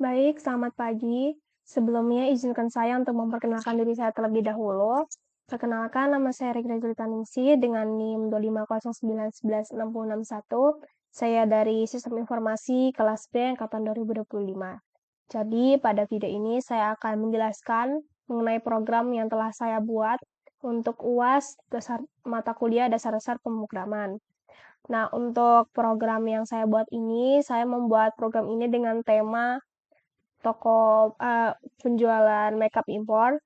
Baik, selamat pagi. Sebelumnya izinkan saya untuk memperkenalkan diri saya terlebih dahulu. Perkenalkan, nama saya Regina Julitaningsih dengan NIM 250911661. Saya dari Sistem Informasi kelas B angkatan 2025. Jadi, pada video ini saya akan menjelaskan mengenai program yang telah saya buat untuk UAS mata kuliah dasar-dasar pemrograman. Nah, untuk program yang saya buat ini, saya membuat program ini dengan tema toko penjualan makeup impor.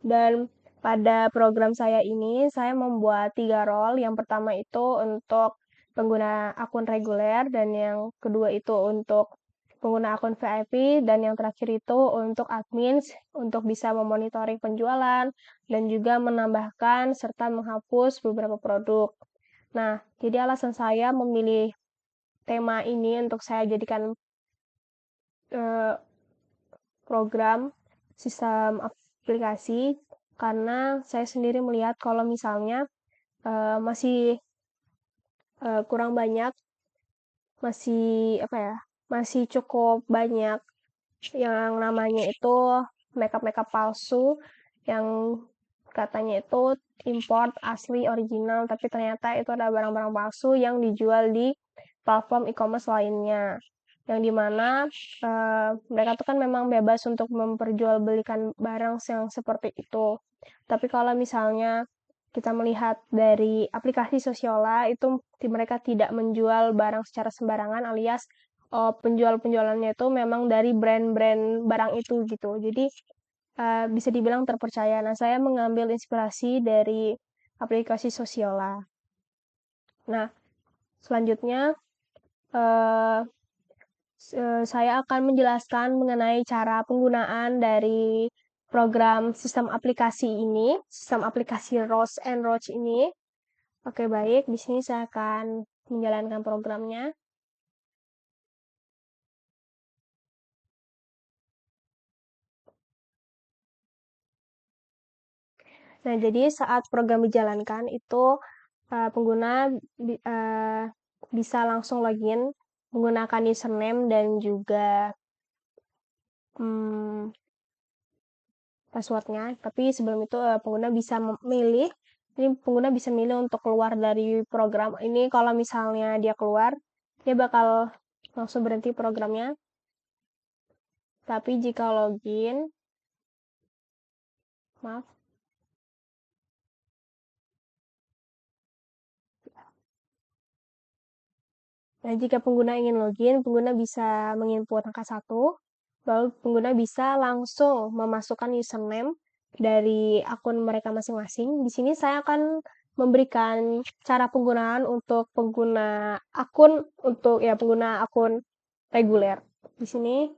Dan pada program saya ini, saya membuat 3 role. Yang pertama itu untuk pengguna akun reguler, dan yang kedua itu untuk pengguna akun VIP, dan yang terakhir itu untuk admin, untuk bisa memonitoring penjualan, dan juga menambahkan serta menghapus beberapa produk. Nah, jadi alasan saya memilih tema ini untuk saya jadikan program sistem aplikasi, karena saya sendiri melihat kalau misalnya masih kurang banyak, masih cukup banyak yang namanya itu makeup palsu, yang katanya itu import asli original, tapi ternyata itu ada barang-barang palsu yang dijual di platform e-commerce lainnya, yang dimana mereka tuh kan memang bebas untuk memperjualbelikan barang yang seperti itu. Tapi kalau misalnya kita melihat dari aplikasi Sosiola, itu mereka tidak menjual barang secara sembarangan, alias penjual-penjualannya itu memang dari brand-brand barang itu gitu. Jadi bisa dibilang terpercaya. Nah, saya mengambil inspirasi dari aplikasi Sosiola. Nah, selanjutnya saya akan menjelaskan mengenai cara penggunaan dari program sistem aplikasi ini, sistem aplikasi Roche and Roche ini. Oke, baik. Di sini saya akan menjalankan programnya. Nah, jadi saat program dijalankan itu pengguna bisa langsung login menggunakan username dan juga passwordnya. Tapi sebelum itu pengguna bisa memilih. Ini pengguna bisa milih untuk keluar dari program ini. Kalau misalnya dia keluar, dia bakal langsung berhenti programnya. Tapi jika login, maaf. Nah, jika pengguna ingin login, pengguna bisa menginput angka 1, lalu pengguna bisa langsung memasukkan username dari akun mereka masing-masing. Di sini saya akan memberikan cara penggunaan untuk pengguna akun reguler. Di sini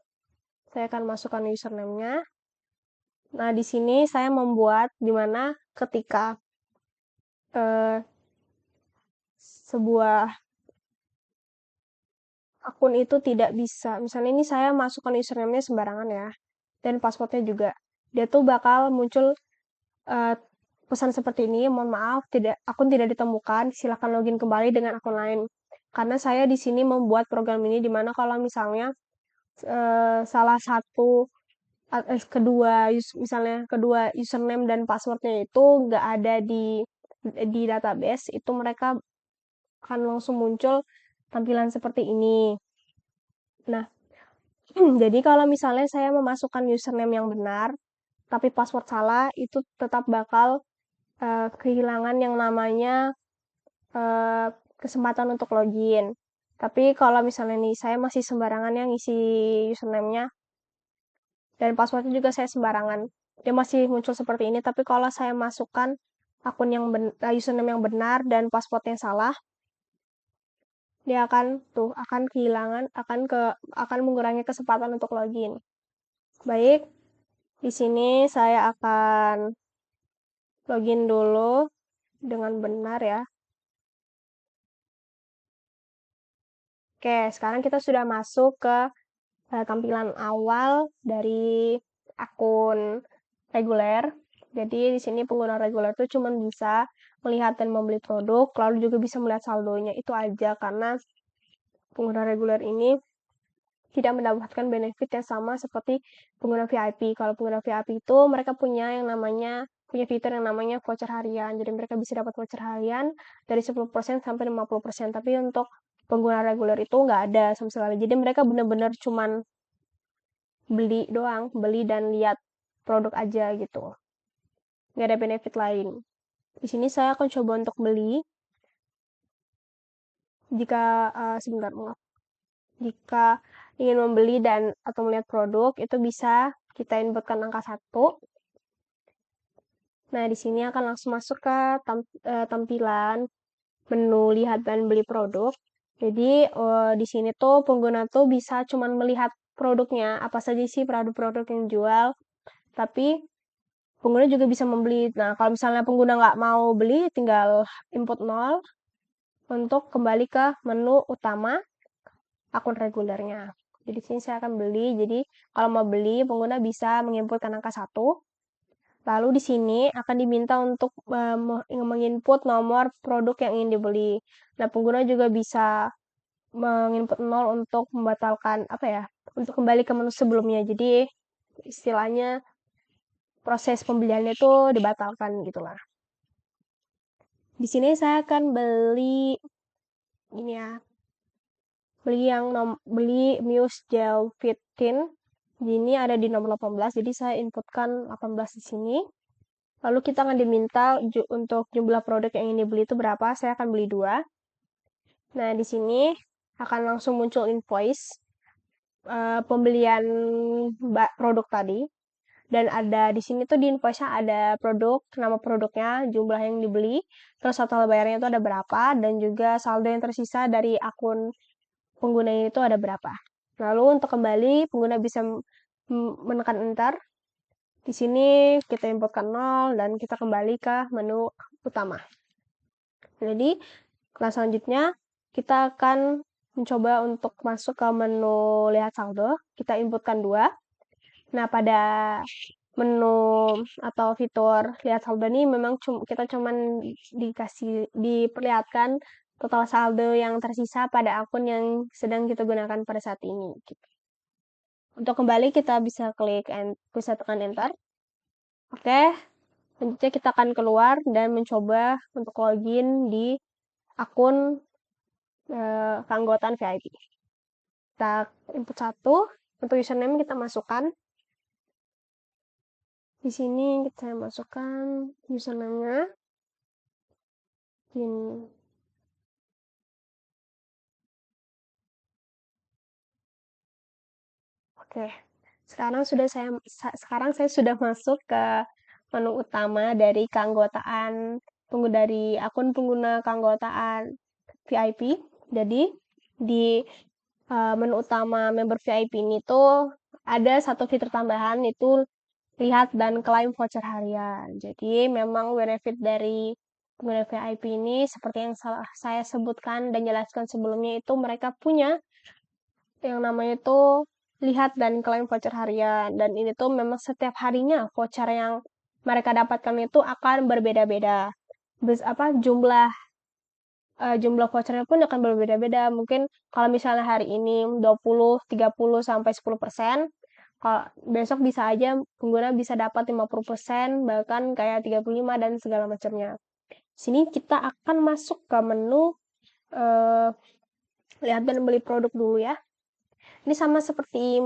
saya akan masukkan username-nya. Nah, di sini saya membuat di mana ketika sebuah akun itu tidak bisa, misalnya ini saya masukkan username-nya sembarangan ya, dan passwordnya juga, dia tuh bakal muncul pesan seperti ini, mohon maaf, akun tidak ditemukan, silakan login kembali dengan akun lain. Karena saya di sini membuat program ini di mana kalau misalnya salah satu kedua username dan passwordnya itu nggak ada di database, itu mereka akan langsung muncul tampilan seperti ini. Nah, jadi kalau misalnya saya memasukkan username yang benar, tapi password salah, itu tetap bakal kehilangan yang namanya kesempatan untuk login. Tapi kalau misalnya nih, saya masih sembarangan yang ngisi username-nya, dan passwordnya juga saya sembarangan. Dia masih muncul seperti ini, tapi kalau saya masukkan username yang benar dan password yang salah, dia akan mengurangi kesempatan untuk login. Baik, di sini saya akan login dulu dengan benar ya. Oke, sekarang kita sudah masuk ke tampilan awal dari akun reguler. Jadi di sini pengguna reguler itu cuma bisa melihat dan membeli produk, lalu juga bisa melihat saldonya, itu aja, karena pengguna reguler ini tidak mendapatkan benefit yang sama seperti pengguna VIP. Kalau pengguna VIP itu mereka punya fitur yang namanya voucher harian. Jadi mereka bisa dapat voucher harian dari 10% sampai 50%. Tapi untuk pengguna reguler itu nggak ada sama sekali. Jadi mereka benar-benar cuman beli doang, beli dan lihat produk aja gitu. Nggak ada benefit lain. Di sini saya akan coba untuk beli. Jika ingin membeli dan atau melihat produk, itu bisa kita inputkan angka 1. Nah, di sini akan langsung masuk ke tampilan menu lihat dan beli produk. Jadi, di sini tuh pengguna tuh bisa cuman melihat produknya, apa saja sih produk-produk yang jual, tapi pengguna juga bisa membeli. Nah, kalau misalnya pengguna nggak mau beli, tinggal input 0 untuk kembali ke menu utama akun regulernya. Jadi di sini saya akan beli. Jadi kalau mau beli, pengguna bisa menginputkan angka 1. Lalu di sini akan diminta untuk menginput nomor produk yang ingin dibeli. Nah, pengguna juga bisa menginput 0 untuk membatalkan untuk kembali ke menu sebelumnya. Jadi istilahnya proses pembeliannya itu dibatalkan gitulah. Di sini saya akan beli ini ya. Beli Muse Gel Fit Tint. Ini ada di nomor 18, jadi saya inputkan 18 di sini. Lalu kita akan diminta untuk jumlah produk yang ingin dibeli itu berapa. Saya akan beli 2. Nah, di sini akan langsung muncul invoice pembelian produk tadi. Dan ada di sini tuh di invoice-nya ada produk, nama produknya, jumlah yang dibeli, terus total bayarnya itu ada berapa, dan juga saldo yang tersisa dari akun pengguna itu ada berapa. Lalu untuk kembali, pengguna bisa menekan enter. Di sini kita inputkan 0 dan kita kembali ke menu utama. Jadi, kelas selanjutnya kita akan mencoba untuk masuk ke menu lihat saldo. Kita inputkan 2. Nah, pada menu atau fitur lihat saldo ini memang kita cuman diperlihatkan total saldo yang tersisa pada akun yang sedang kita gunakan pada saat ini. Gitu. Untuk kembali kita bisa tekan enter. Oke, selanjutnya kita akan keluar dan mencoba untuk login di akun keanggotaan VIP. Kita input 1, untuk username kita masukkan. Di sini saya masukkan username-nya. Oke. Sekarang saya sudah masuk ke menu utama dari akun pengguna keanggotaan VIP. Jadi di menu utama member VIP ini tuh ada satu fitur tambahan, itu lihat dan klaim voucher harian. Jadi memang benefit dari pengguna VIP ini seperti yang saya sebutkan dan jelaskan sebelumnya, itu mereka punya yang namanya itu lihat dan klaim voucher harian. Dan ini tuh memang setiap harinya voucher yang mereka dapatkan itu akan berbeda-beda. Jumlah vouchernya pun akan berbeda-beda. Mungkin kalau misalnya hari ini 20, 30, sampai 10%, kalau besok bisa aja pengguna bisa dapat 50%, bahkan kayak 35 dan segala macamnya. Sini kita akan masuk ke menu lihat dan beli produk dulu ya. Ini sama seperti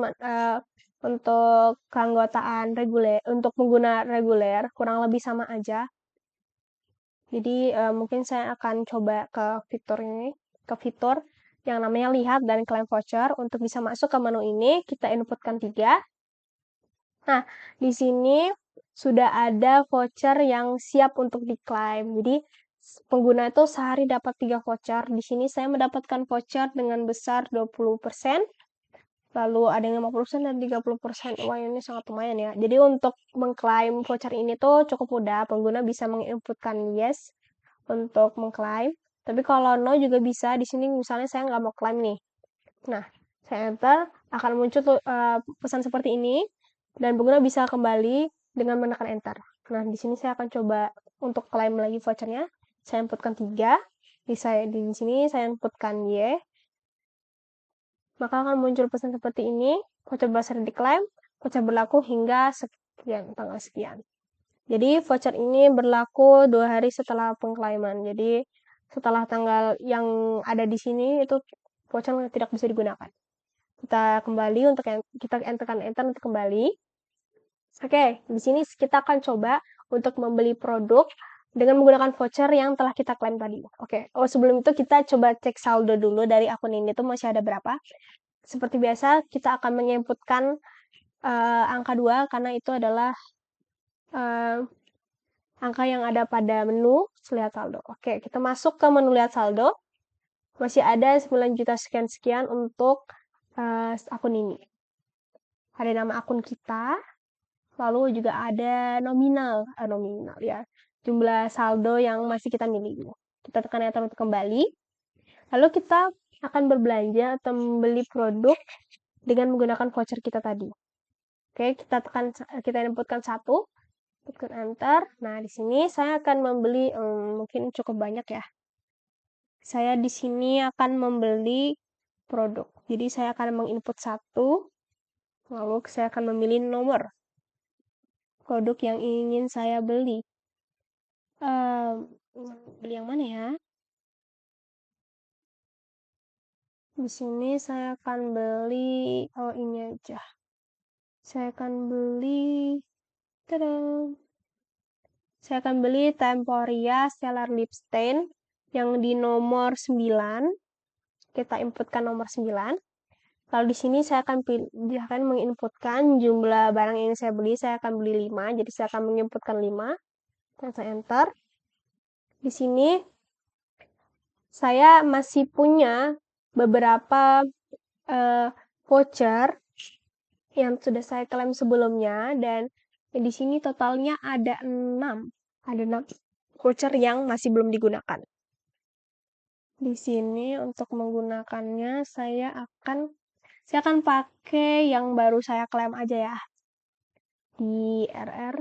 untuk keanggotaan reguler, untuk pengguna reguler, kurang lebih sama aja. Jadi mungkin saya akan coba ke fitur yang namanya lihat dan klaim voucher. Untuk bisa masuk ke menu ini, kita inputkan 3. Nah, di sini sudah ada voucher yang siap untuk diklaim. Jadi, pengguna itu sehari dapat 3 voucher. Di sini saya mendapatkan voucher dengan besar 20%, lalu ada yang 50% dan 30%. Wah, ini sangat lumayan ya. Jadi, untuk mengklaim voucher ini tuh cukup mudah. Pengguna bisa menginputkan yes untuk mengklaim. Tapi kalau no juga bisa. Di sini misalnya saya nggak mau klaim nih. Nah, saya enter, akan muncul pesan seperti ini. Dan pengguna bisa kembali dengan menekan enter. Nah, di sini saya akan coba untuk klaim lagi vouchernya. Saya inputkan 3. Di sini saya inputkan Y. maka akan muncul pesan seperti ini, voucher berhasil diklaim, voucher berlaku hingga sekian, tanggal sekian. Jadi voucher ini berlaku 2 hari setelah pengklaiman. Jadi setelah tanggal yang ada di sini itu voucher tidak bisa digunakan. Kita kembali untuk kita tekan enter untuk kembali. Oke, di sini kita akan coba untuk membeli produk dengan menggunakan voucher yang telah kita klaim tadi. Oke, sebelum itu kita coba cek saldo dulu dari akun ini tuh masih ada berapa. Seperti biasa, kita akan menginputkan angka 2 karena itu adalah angka yang ada pada menu lihat saldo. Oke, kita masuk ke menu lihat saldo. Masih ada 9 juta sekian-sekian untuk akun ini. Ada nama akun kita, lalu juga ada nominal ya, jumlah saldo yang masih kita miliki. Kita tekan enter untuk kembali. Lalu kita akan berbelanja atau membeli produk dengan menggunakan voucher kita tadi. Oke, kita inputkan 1, tekan enter. Nah, di sini saya akan membeli mungkin cukup banyak ya. Saya di sini akan membeli produk. Jadi saya akan menginput 1, lalu saya akan memilih nomor produk yang ingin saya beli. Beli yang mana ya? Di sini saya akan beli ini aja. Saya akan beli saya akan beli Temporia Stellar Lip Stain yang di nomor 9. Kita inputkan nomor 9. Lalu di sini saya akan menginputkan jumlah barang yang saya beli. Saya akan beli 5, jadi saya akan menginputkan 5. Tekan enter. Di sini saya masih punya beberapa voucher yang sudah saya klaim sebelumnya dan di sini totalnya ada 6. Ada 6 voucher yang masih belum digunakan. Di sini untuk menggunakannya saya akan pakai yang baru saya klaim aja ya. Di RR.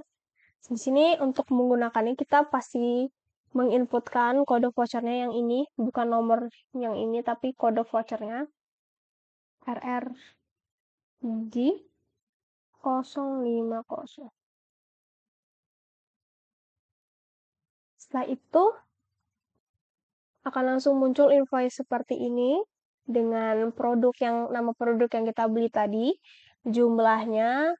Di sini untuk menggunakannya kita pasti menginputkan kode vouchernya yang ini, bukan nomor yang ini tapi kode vouchernya RRG 050. Setelah itu akan langsung muncul invoice seperti ini dengan nama produk yang kita beli tadi, jumlahnya,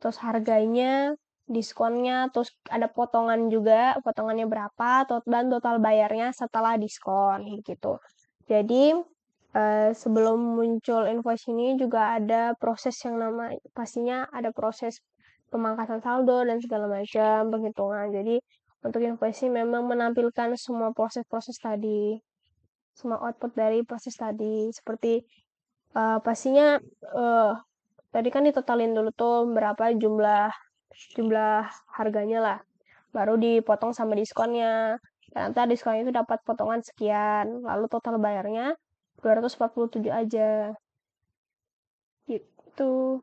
terus harganya, diskonnya, terus ada potongan juga, potongannya berapa, dan total bayarnya setelah diskon gitu. Jadi sebelum muncul invoice ini juga ada proses yang pastinya ada proses pemangkasan saldo dan segala macam penghitungan. Jadi untuk invoice ini memang menampilkan semua proses-proses tadi, semua output dari proses tadi. Seperti pastinya tadi kan ditotalin dulu tuh berapa jumlah harganya lah, baru dipotong sama diskonnya. Ternyata diskonnya itu dapat potongan sekian, lalu total bayarnya 247 aja. Gitu.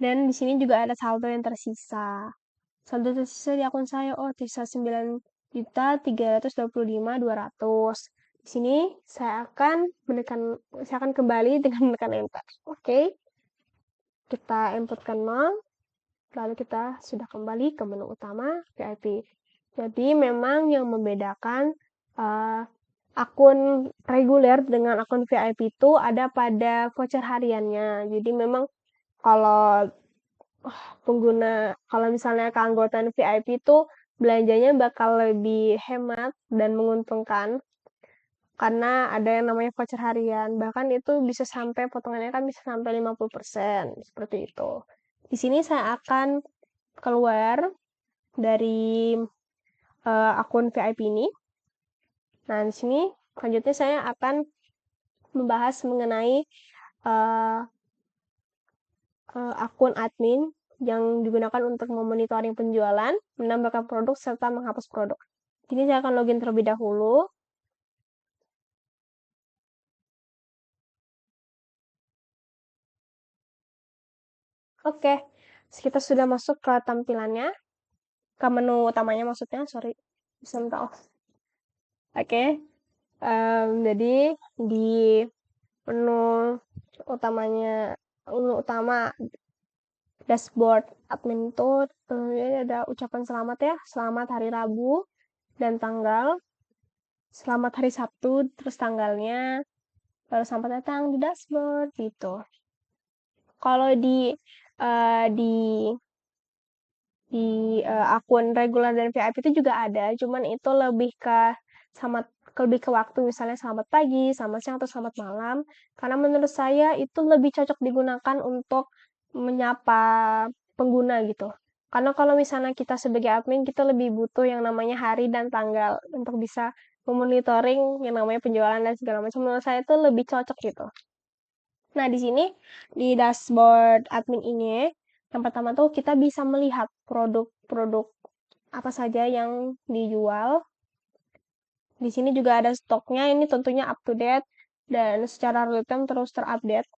Dan di sini juga ada saldo yang tersisa. Saldo tersisa di akun saya, tersisa 9.325.200. Di sini saya akan kembali dengan menekan enter. Oke. Kita inputkan 0, lalu kita sudah kembali ke menu utama VIP. Jadi memang yang membedakan akun reguler dengan akun VIP itu ada pada voucher hariannya. Jadi memang kalau kalau misalnya keanggotaan VIP itu belanjanya bakal lebih hemat dan menguntungkan karena ada yang namanya voucher harian. Bahkan itu bisa sampai potongannya kan bisa sampai 50%, seperti itu. Di sini saya akan keluar dari akun VIP ini. Nah, di sini selanjutnya saya akan membahas mengenai akun admin yang digunakan untuk memonitoring penjualan, menambahkan produk, serta menghapus produk. Jadi saya akan login terlebih dahulu. Oke, kita sudah masuk ke tampilannya, ke menu utamanya maksudnya, sorry, bisa minta off. Oke, jadi di menu utama dashboard admin itu ini ada ucapan selamat ya, selamat hari Rabu dan tanggal, selamat hari Sabtu, terus tanggalnya, baru selamat datang di dashboard gitu. Kalau eh, di akun reguler dan VIP itu juga ada, cuman itu lebih ke sama lebih ke waktu, misalnya selamat pagi, selamat siang, atau selamat malam. Karena menurut saya itu lebih cocok digunakan untuk menyapa pengguna gitu. Karena kalau misalnya kita sebagai admin, kita lebih butuh yang namanya hari dan tanggal untuk bisa memonitoring yang namanya penjualan dan segala macam. Menurut saya itu lebih cocok gitu. Nah, di sini di dashboard admin ini, yang pertama tuh kita bisa melihat produk-produk apa saja yang dijual. Di sini juga ada stoknya, ini tentunya up to date dan secara real time terus terupdate.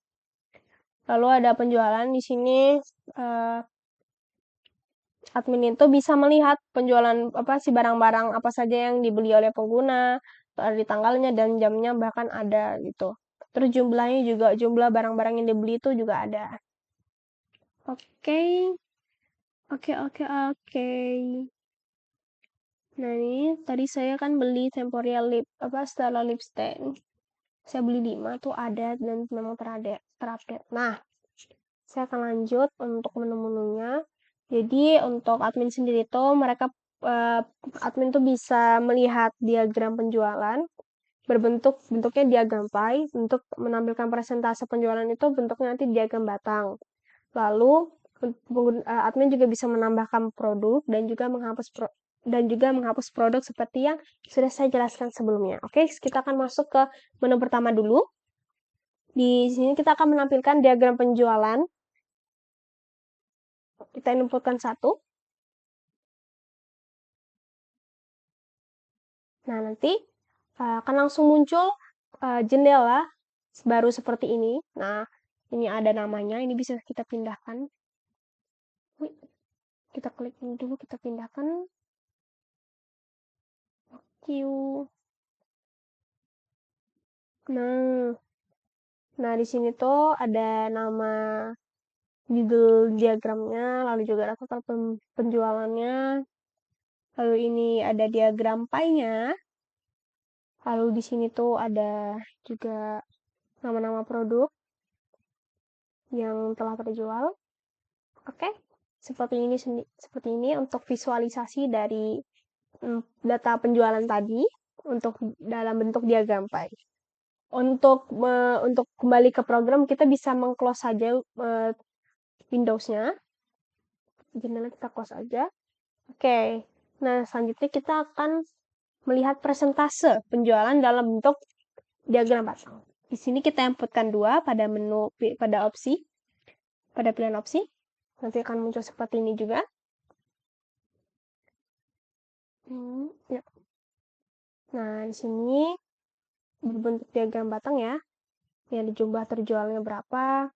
Lalu ada penjualan di sini, eh, admin itu bisa melihat penjualan apa sih barang-barang apa saja yang dibeli oleh pengguna, ada di tanggalnya dan jamnya bahkan ada gitu. Terus jumlahnya juga, jumlah barang-barang yang dibeli itu juga ada. Oke, oke, oke, oke. Nah, ini tadi saya kan beli Temporeal lip Stella lip stain. Saya beli 5 tuh ada dan memang terupdate. Nah, saya akan lanjut untuk menu-menunya. Jadi untuk admin sendiri tuh mereka admin tuh bisa melihat diagram penjualan bentuknya diagram pie. Untuk menampilkan presentase penjualan itu bentuknya nanti diagram batang. Lalu admin juga bisa menambahkan produk dan juga menghapus produk seperti yang sudah saya jelaskan sebelumnya. Oke, kita akan masuk ke menu pertama dulu. Di sini kita akan menampilkan diagram penjualan. Kita inputkan satu. Nah, nanti akan langsung muncul jendela baru seperti ini. Nah, ini ada namanya, ini bisa kita pindahkan. Kita klik ini dulu, kita pindahkan. Q. Nah, di sini tuh ada nama Google diagramnya, lalu juga ada total penjualannya, lalu ini ada diagram pie-nya, lalu di sini tuh ada juga nama-nama produk yang telah terjual. Oke, seperti ini untuk visualisasi dari data penjualan tadi untuk dalam bentuk diagram pie. Untuk kembali ke program, kita bisa meng-close saja Windows-nya. Jendela kita close aja. Oke, nah selanjutnya kita akan melihat presentase penjualan dalam bentuk diagram batang. Di sini kita inputkan 2 pada pilihan opsi. Nanti akan muncul seperti ini juga. Ya. Nah, di sini berbentuk diagram batang ya. Yang jumlah terjualnya berapa.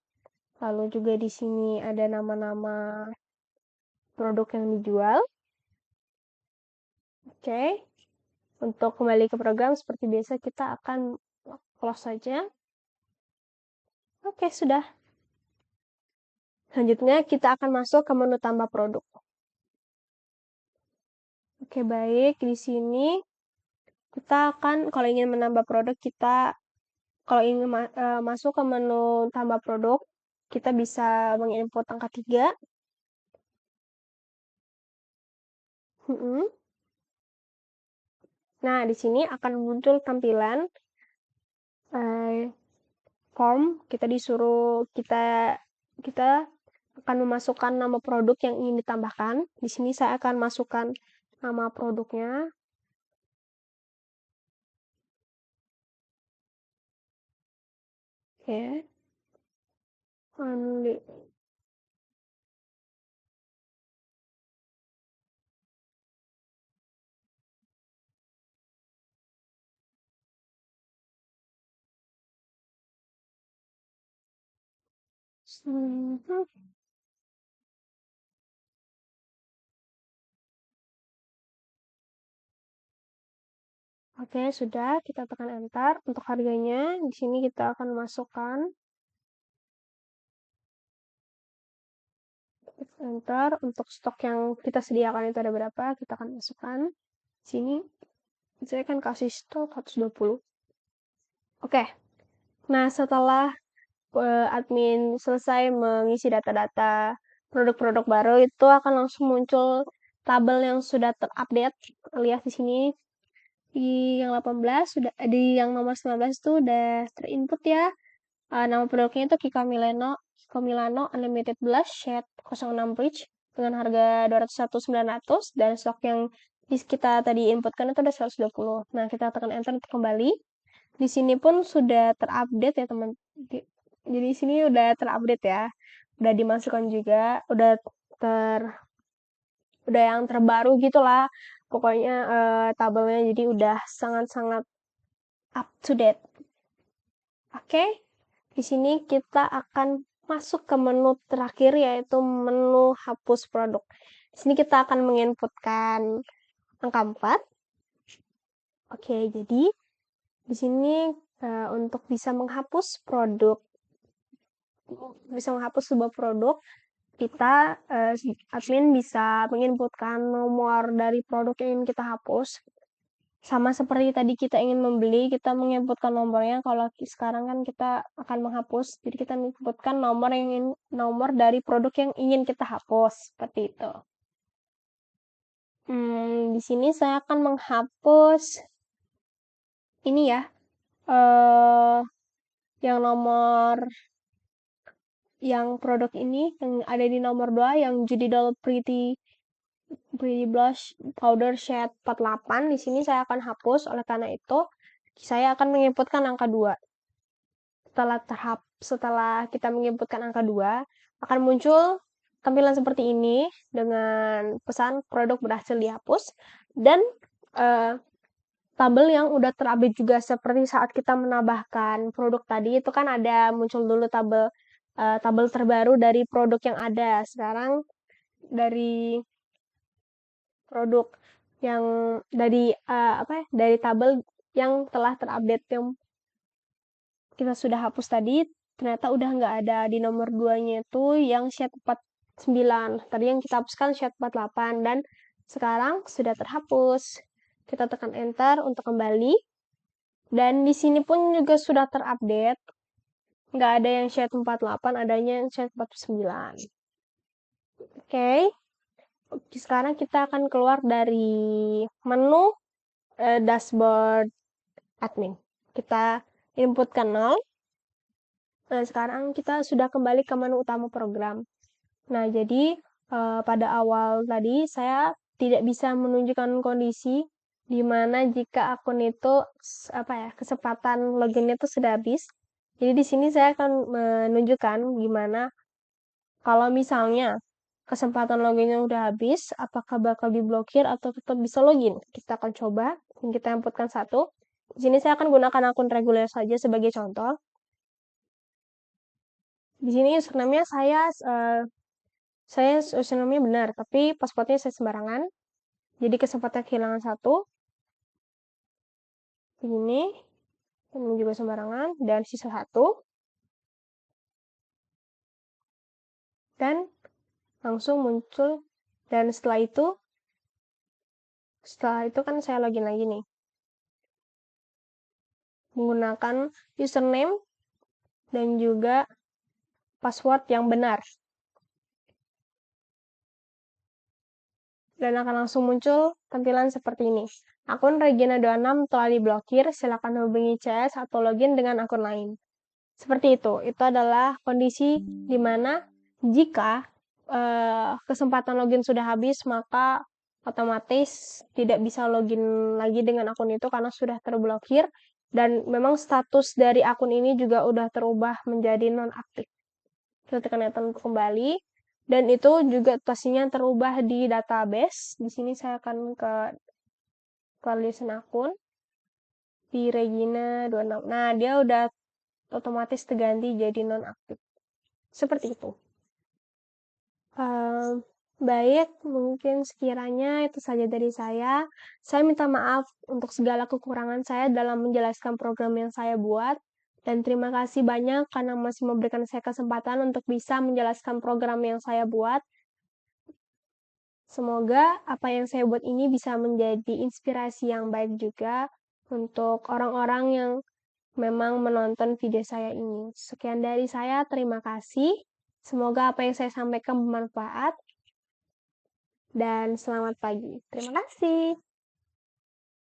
Lalu juga di sini ada nama-nama produk yang dijual. Oke. Untuk kembali ke program seperti biasa kita akan close saja. Oke, sudah. Selanjutnya kita akan masuk ke menu tambah produk. Oke, baik. Di sini kita akan kalau ingin menambah produk kalau ingin masuk ke menu tambah produk, kita bisa menginput angka 3. Nah, di sini akan muncul tampilan form. Kita akan memasukkan nama produk yang ingin ditambahkan. Di sini saya akan masukkan nama produknya. Oke. Oke, sudah, kita tekan enter. Untuk harganya, di sini kita akan masukkan enter. Untuk stok yang kita sediakan itu ada berapa, kita akan masukkan. Sini, saya akan kasih stok 120. Oke, nah setelah admin selesai mengisi data-data produk-produk baru, itu akan langsung muncul tabel yang sudah terupdate. Lihat di sini, di yang 18 sudah, di yang nomor 19 itu udah terinput ya. Nama produknya itu Kiko Milano Unlimited Blush Shade 06 Bridge dengan harga 201.900 dan stok yang kita tadi inputkan itu ada 120. Nah, kita tekan enter untuk kembali. Di sini pun sudah terupdate ya, teman. Jadi di sini udah terupdate ya. Udah dimasukkan juga, udah yang terbaru gitulah. Pokoknya tabelnya jadi udah sangat-sangat up to date. Oke. Di sini kita akan masuk ke menu terakhir yaitu menu hapus produk. Di sini kita akan menginputkan angka 4. Oke, jadi di sini untuk bisa menghapus sebuah produk, kita admin bisa menginputkan nomor dari produk yang ingin kita hapus. Sama seperti tadi kita ingin membeli, kita menginputkan nomornya. Kalau sekarang kan kita akan menghapus, jadi kita menginputkan nomor dari produk yang ingin kita hapus, seperti itu. Di sini saya akan menghapus ini ya, yang produk ini yang ada di nomor 2, yang Judy Doll Pretty Blush Powder Shade 48. Di sini saya akan hapus, oleh karena itu saya akan menginputkan angka 2. Setelah kita menginputkan angka 2, akan muncul tampilan seperti ini dengan pesan produk berhasil dihapus dan tabel yang udah terupdate juga seperti saat kita menambahkan produk tadi itu kan ada muncul dulu tabel terbaru dari produk yang ada. Sekarang dari produk yang dari tabel yang telah terupdate yang kita sudah hapus tadi, ternyata udah nggak ada di nomor 2-nya itu yang shade 49. Tadi yang kita hapuskan shade 48 dan sekarang sudah terhapus. Kita tekan enter untuk kembali. Dan di sini pun juga sudah terupdate. Nggak ada yang shade 48, adanya yang shade 49. Oke. Sekarang kita akan keluar dari menu dashboard admin. Kita inputkan 0. Nah, sekarang kita sudah kembali ke menu utama program. Nah, jadi pada awal tadi saya tidak bisa menunjukkan kondisi di mana jika akun itu kesempatan loginnya itu sudah habis. Jadi di sini saya akan menunjukkan gimana kalau misalnya kesempatan loginnya udah habis, apakah bakal diblokir atau tetap bisa login. Kita akan coba, kita inputkan 1. Di sini saya akan gunakan akun reguler saja sebagai contoh. Di sini username-nya saya username-nya benar, tapi password-nya saya sembarangan. Jadi kesempatan kehilangan 1. Ini juga sembarangan dan sisa 1. Dan langsung muncul dan setelah itu kan saya login lagi nih. Menggunakan username dan juga password yang benar. Dan akan langsung muncul tampilan seperti ini. Akun Regina26 telah diblokir, silakan hubungi CS atau login dengan akun lain. Seperti itu. Itu adalah kondisi di mana jika kesempatan login sudah habis, maka otomatis tidak bisa login lagi dengan akun itu karena sudah terblokir. Dan memang status dari akun ini juga udah terubah menjadi nonaktif. Kita tekan enter untuk kembali. Dan itu juga pastinya terubah di database. Di sini saya akan ke validation akun di Regina26. Nah, dia udah otomatis terganti jadi nonaktif. Seperti itu. Baik, mungkin sekiranya itu saja dari saya. Saya minta maaf untuk segala kekurangan saya dalam menjelaskan program yang saya buat, dan terima kasih banyak karena masih memberikan saya kesempatan untuk bisa menjelaskan program yang saya buat. Semoga apa yang saya buat ini bisa menjadi inspirasi yang baik juga untuk orang-orang yang memang menonton video saya ini. Sekian dari saya, terima kasih. Semoga apa yang saya sampaikan bermanfaat, dan selamat pagi. Terima kasih.